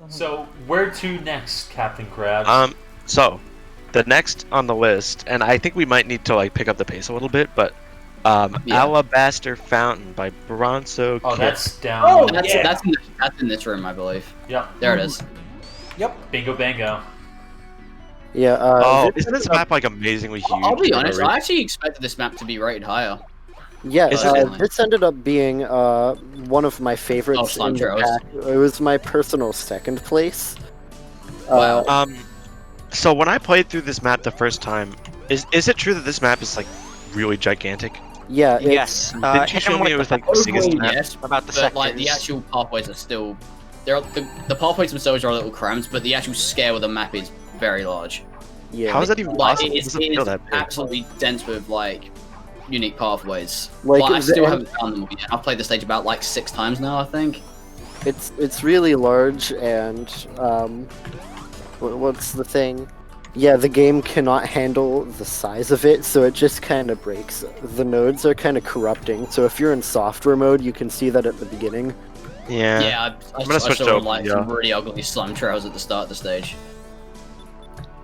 So, where to next, Captain Krabs? So the next on the list, and I think we might need to like pick up the pace a little bit, but Alabaster Fountain by BronsoKip. Oh, that's down. Oh, That's in this room, I believe. Yep. There it is. Yep. Bingo bango. Yeah. Isn't this map like amazingly huge? I'll be honest, I actually expected this map to be rated higher. Yeah, Personally. this ended up being one of my favorites. Oh, in the pack. It was my personal second place. Wow. So when I played through this map the first time, is it true that this map is like really gigantic? Yeah. Yes. Didn't you show me it was like the biggest map? Yes, about the but sectors. like the actual pathways are still. The pathways themselves are a little cramped, but the actual scale of the map is very large. Yeah. How is that even Like possible? it It doesn't is feel that big. absolutely dense with like unique pathways. Like, But I still the- haven't found them all yet. I've played the stage about like 6 times now, I think. It's really large, and what's the thing? Yeah, the game cannot handle the size of it, so it just kind of breaks. The nodes are kind of corrupting, so if you're in software mode, you can see that at the beginning. Yeah. Yeah, I'm gonna switch to saw like OpenBW. some really ugly slime trails at the start of the stage.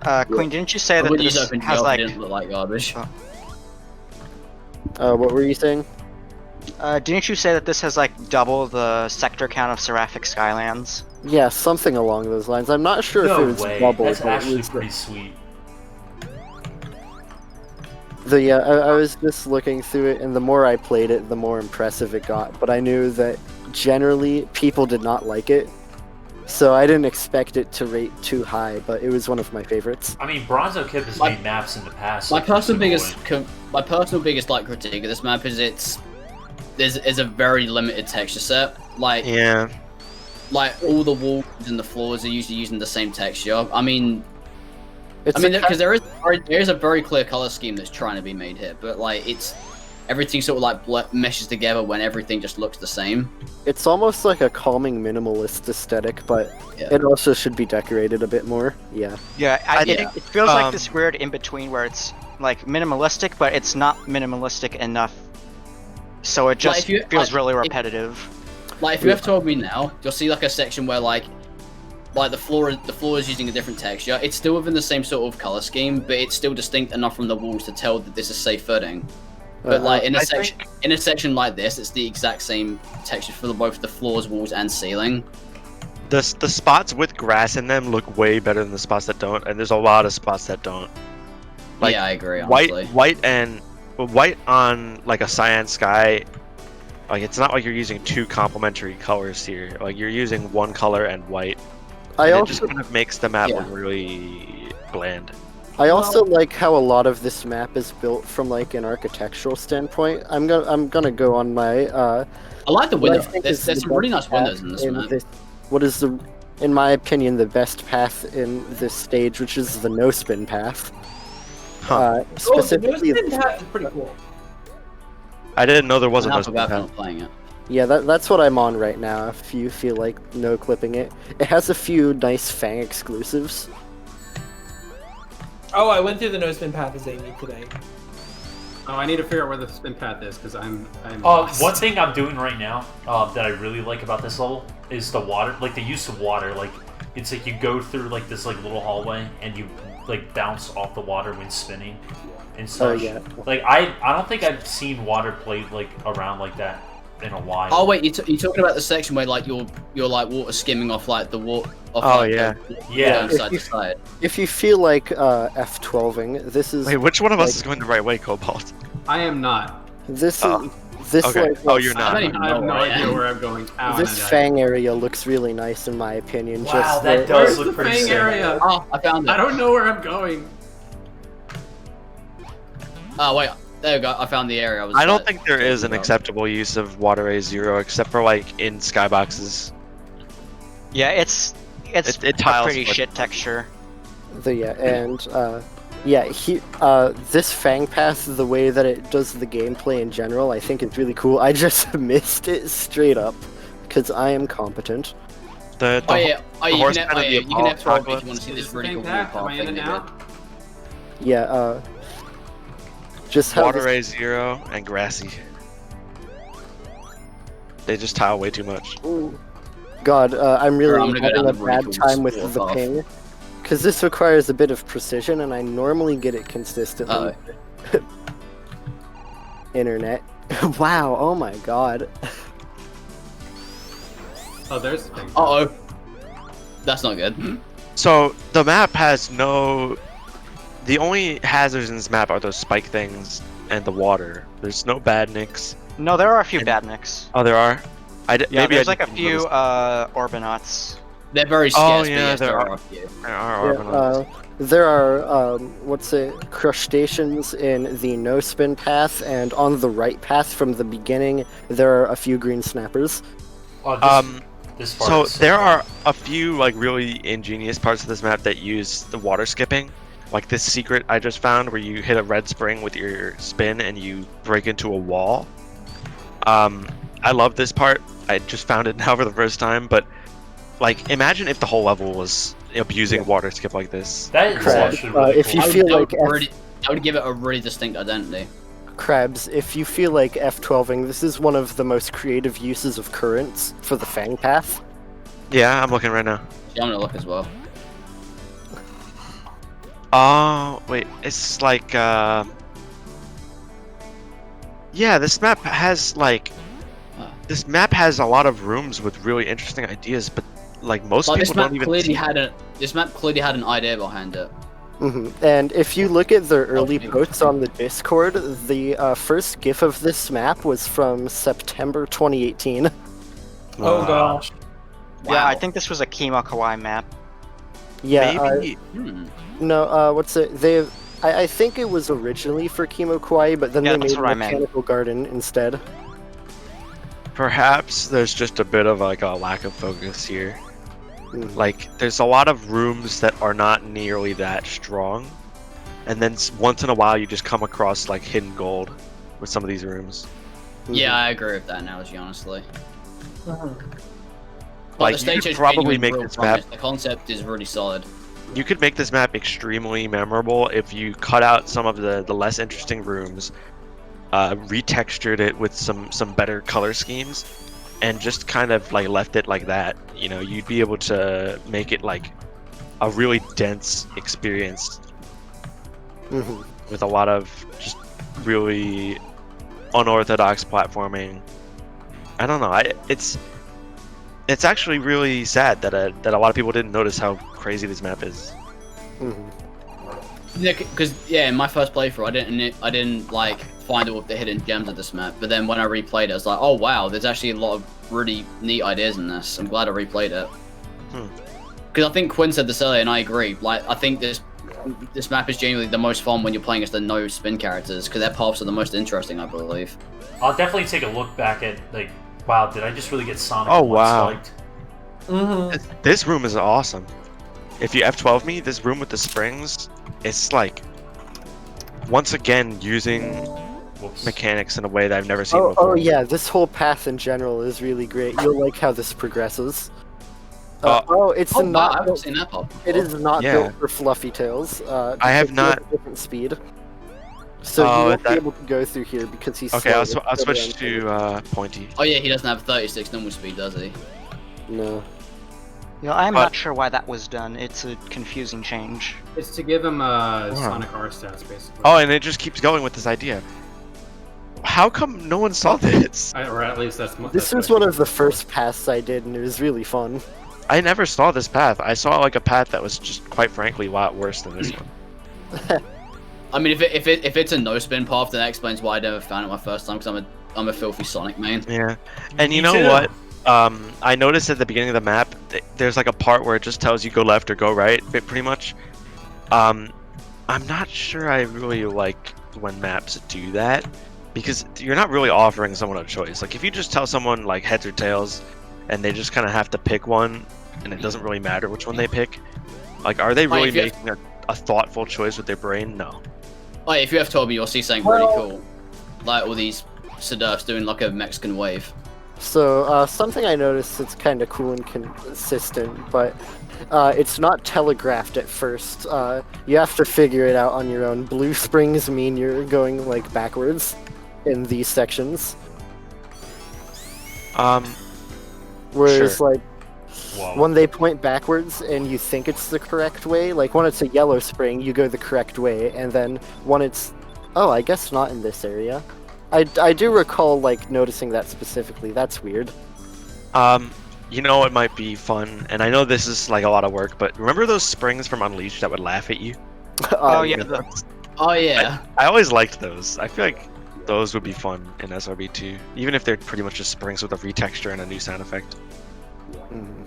Kwiin, didn't you say I that wouldn't use this OpenBW has if it like? didn't look like garbage. What were you saying? Didn't you say that this has like double the sector count of Seraphic Skylands? Yeah, something along those lines. I'm not sure if No it was way. double, That's but it actually was pretty sweet. I was just looking through it, and the more I played it, the more impressive it got. But I knew that generally people did not like it, so I didn't expect it to rate too high. But it was one of my favorites. I mean, BronsoKip has made maps in the past. My like personal Kwiin. biggest like critique of this map is there's a very limited texture set. Like Yeah. like all the walls and the floors are usually using the same texture. I mean, It's because there is a very clear color scheme that's trying to be made here, but like it's everything sort of like meshes together when everything just looks the same. it's almost like a calming minimalist aesthetic, but Yeah. it also should be decorated a bit more. Yeah. Yeah, I it, think, it feels like this weird in between where it's like minimalistic, but it's not minimalistic enough, so it just if you- feels like, really if- repetitive. Like if you have told me now, you'll see like a section where like the floor is using a different texture. It's still within the same sort of color scheme, but it's still distinct enough from the walls to tell that this is safe footing. But like in a section like this, it's the exact same texture for both the floors, walls, and ceiling. The spots with grass in them look way better than the spots that don't, and there's a lot of spots that don't. Like, Yeah, I agree. Honestly. White on like a cyan sky. Like it's not like you're using two complementary colors here. Like you're using one color and white. I And it just also kind of makes the map Yeah. look really bland. like how a lot of this map is built from like an architectural standpoint. I'm gonna go on my I like the what I window. think There's is some the really best nice windows path in this map. what is in my opinion, the best path in this stage, which is the no spin path. Specifically, the nose is pretty cool. I didn't know there was a I no forgot spin I'm not playing it. yeah, that's what I'm on right now. If you feel like no clipping it, it has a few nice Fang exclusives. Oh, I went through the no spin path as Amy today. Oh, I need to figure out where the spin path is because I'm lost. One thing I'm doing right now that I really like about this level is the water, like the use of water. Like it's like you go through like this like little hallway and you like bounce off the water when spinning and such. yeah. Like I don't think I've seen water played like around like that in a while. Oh wait, you're talking about the section where like you're like water skimming off like the water. Oh, yeah. Yeah. Side to side. If you feel like F12ing, this is Wait, which one of us like- is going the right way, Cobalt? I am not. this Oh, is this okay. like Oh, you're I not. don't even I have know no where I idea am. where I'm going. Ow, this and I died. Fang area looks really nice in my opinion. Wow, just that the- does Where's look the pretty Fang sick. area? Oh, I found it. I don't know where I'm going. Oh wait, there we go. I found the area. I don't think there is an about. acceptable use of Water Ray Zero except for like in skyboxes. Yeah, it's It a tiles pretty with- shit texture. This Fang path, the way that it does the gameplay in general, I think is really cool. I just missed it straight up because I am competent. The Oh yeah, the horse pen of the you can have 12 if you apocalypse. want to see Is this this really Fang cool path? Am path I in thing and they did. out? Yeah, just how Water this- Ray Zero and Grassy. They just tile way too much. Ooh. God, I'm I'm really gonna go having down a the really bad cool time with sport the path. ping. Because this requires a bit of precision, and I normally get it consistently. Internet. Wow, oh my god. Oh, there's the thing. Uh-oh. That's not good. So the map has no. The only hazards in this map are those spike things and the water. There's no badniks. No, there are a few And- badniks. Oh, there are. Yeah, maybe there's I like a didn't few notice. They're Orbinauts. very Oh, scarce, but yeah, yes, there there are. are a few. There are Yeah, Orbinauts. there are, crustaceans in the no spin path, and on the right path from the beginning, there are a few green snappers. Oh, this part So is there fun. are a few like really ingenious parts of this map that use the water skipping. Like this secret I just found where you hit a red spring with your spin and you break into a wall. I love this part. I just found it now for the first time, but like imagine if the whole level was abusing water skip like this. That is Crab, actually really if you cool. feel I would like really- I would give it a really distinct identity. Krabs, if you feel like F12ing, this is one of the most creative uses of currents for the Fang path. Yeah, I'm looking right now. Yeah, I'm gonna look as well. Oh, wait, it's like, yeah, this map has, like, this map has a lot of rooms with really interesting ideas, but, like, most Like, people don't even see. This map clearly had an idea behind it. And if you look at the early maybe. posts on the Discord, the first GIF of this map was from September 2018. Oh gosh. Yeah, I Wow. think this was a Kimo Kawaii map. Yeah, Maybe. no, what's it? I think it was originally for Kimo Kawaii, but then Yeah, they that's made what I meant. Mechanical Garden instead. Perhaps there's just a bit of, like, a lack of focus here. Mhm. Like, there's a lot of rooms that are not nearly that strong, and then once in a while you just come across, like, hidden gold with some of these rooms. Yeah, I agree with that analogy, honestly. Mhm. But Like, the you stage could has probably genuine make real this promise. map- The concept is really solid. You could make this map extremely memorable if you cut out some of the less interesting rooms, retextured it with some better color schemes, and just kind of like left it like that. You know, you'd be able to make it like a really dense experience Mhm. with a lot of just really unorthodox platforming. I don't know. It's actually really sad that a lot of people didn't notice how crazy this map is. Mhm. Yeah, because in my first playthrough, I didn't like find all of the hidden gems of this map. But then when I replayed it, I was like, oh wow, there's actually a lot of really neat ideas in this. I'm glad I replayed it. Because I think Kwiin said this earlier, and I agree. Like, I think this map is genuinely the most fun when you're playing as the no spin characters, because their paths are the most interesting, I believe. I'll definitely take a look back at, like, wow, did I just really get Sonic Oh, once wow. liked? This room is awesome. If you F12 me, this room with the springs, it's like once again using Whoops. mechanics in a way that I've never seen Oh, before. oh yeah, this whole path in general is really great. You'll like how this progresses. It's Oh, wow, I not. haven't seen that pop. It is not Yeah. built for fluffy tails. I have because he has not- a different speed. So Oh, you won't be that- able to go through here because he's Okay, slow. I'll switch to Pointy. Oh yeah, he doesn't have 36 normal speed, does he? No. You know, I'm But- not sure why that was done. It's a confusing change. It's to give him Sonic R stats, basically. Oh, and it just keeps going with this idea. How come no one saw this? Or at least that's This was one of the first paths I did, and it was really fun. I never saw this path. I saw like a path that was just quite frankly a lot worse than this one. I mean, if it's a no spin path, then that explains why I never found it my first time. Because I'm a filthy Sonic main. Yeah, and you Me know too. what? I noticed at the beginning of the map, there's like a part where it just tells you go left or go right, pretty much. I'm not sure I really like when maps do that, because you're not really offering someone a choice. Like if you just tell someone like heads or tails, and they just kind of have to pick one, and it doesn't really matter which one they pick. Like, are they Like, really if you- making a thoughtful choice with their brain? No. Like, if you have told me, you'll see something really cool, like all these Sedurfs doing like a Mexican wave. So, something I noticed that's kind of cool and consistent, but it's not telegraphed at first. You have to figure it out on your own. Blue springs mean you're going, like, backwards in these sections. Whereas, Sure. like, Whoa. when they point backwards and you think it's the correct way, like when it's a yellow spring, you go the correct way, and then when it's, oh, I guess not in this area. I do recall like noticing that specifically. That's weird. You know it might be fun, and I know this is like a lot of work, but remember those springs from Unleashed that would laugh at you? Oh yeah. Oh yeah. I always liked those. I feel like those would be fun in SRB2, even if they're pretty much just springs with a retexture and a new sound effect. Mhm.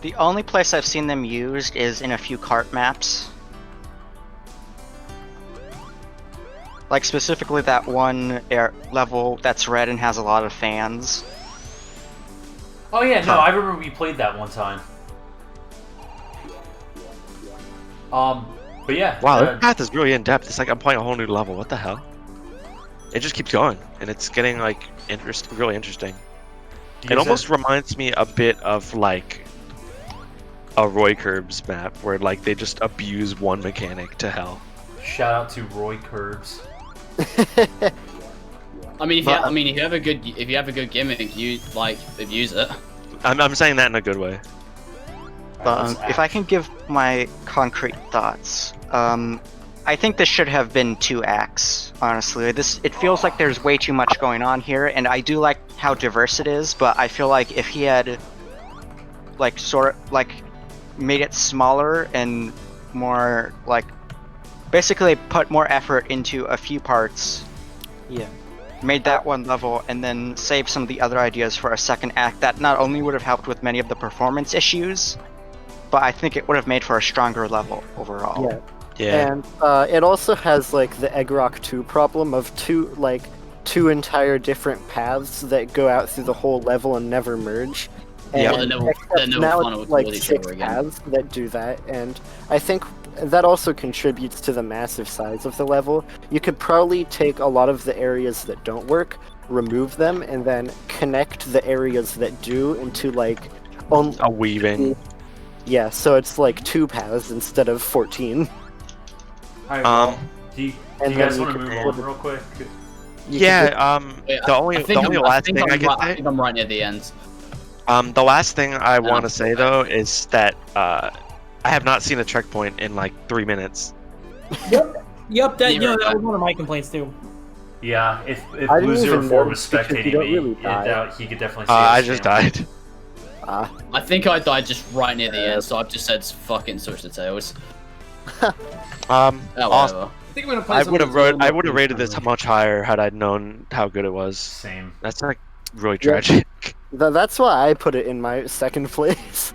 The only place I've seen them used is in a few kart maps. Like specifically that one level that's red and has a lot of fans. Oh yeah, no, I remember we played that one time. But yeah. Wow, this path is really in depth. It's like I'm playing a whole new level. What the hell? It just keeps going, and it's getting like really interesting. It almost reminds me a bit of like a Roy Curbs map, where like they just abuse one mechanic to hell. Shout out to Roy Curbs. I mean, if you have a good gimmick, you like abuse it. I'm saying that in a good way. If I can give my concrete thoughts, I think this should have been 2 acts. Honestly, it feels like there's way too much going on here, and I do like how diverse it is. But I feel like if he had, like, sort of like, made it smaller and more like, basically put more effort into a few parts. Yeah. Made that one level, and then save some of the other ideas for a second act that not only would have helped with many of the performance issues, but I think it would have made for a stronger level overall. Yeah. Yeah. And it also has like the Egg Rock 2 problem of two entire different paths that go out through the whole level and never merge. Yeah, And they're never now funneled it's like towards each 6 other again. paths that do that, and I think that also contributes to the massive size of the level. You could probably take a lot of the areas that don't work, remove them, and then connect the areas that do into like A weaving. Yeah, so it's like 2 paths instead of 14. Alright, well, do you and guys then want to you move could- on real quick? Yeah. Wait, The only last thing I can I say. think I'm right near the end. The last thing I want to say though is that I have not seen a checkpoint in like 3 minutes. Yep, that that was one of my complaints too. Yeah, if I didn't Loser even Four was notice because you spectating don't me, really die. he could definitely see I us just spamming. died. I think I died just right near the end, so I've just said fucking switch the tails. Oh, Awesome. whatever. I think I'm gonna play. I would have something that's a little more rated this friendly. much higher had I known how good it was. Same. That's like really tragic. That's why I put it in my second place.